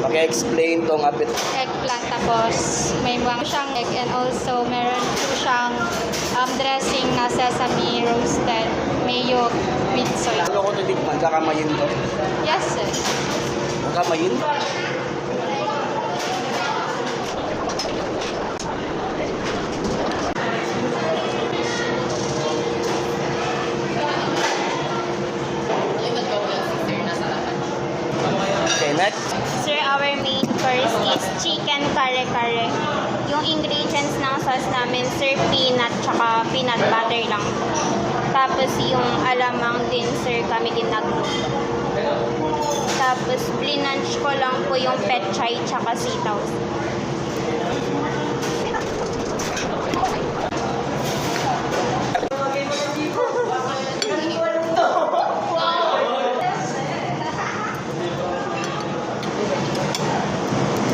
paki-explain tong apit. Eggplant, tapos may mga siyang egg, and also meron po siyang dressing na sesame roasted, mayo with soy. Ano ko titikman? Kakamayin to. Yes, sir. Kakamayin? Okay, next. Sir, our main course is chicken kare-kare. Yung ingredients ng sauce namin, sir, peanut tsaka peanut butter lang. Tapos yung alamang din, sir, kami din nagluto. Tapos blinanch ko lang po yung pechay tsaka sitaw.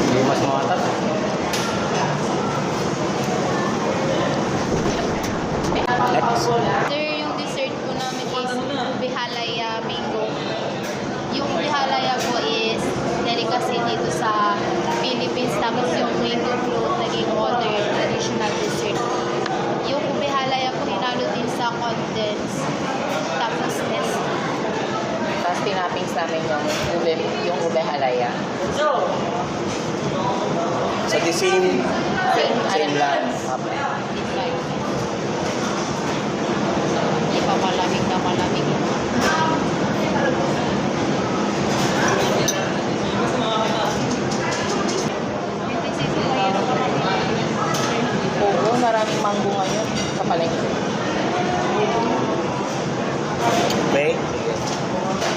Hindi mas mawatas. Next. Sir, yung dessert po namin is ube halaya mango. Yung ube halaya po is delicacy dito sa Philippines. Tapos yung mango fruit naging water traditional dessert. Yung ube halaya po hinalo din sa condensed. Tapos nest. Tapos tinapings namin yung ube halaya. So the same lang. Ipapalamig na malamig.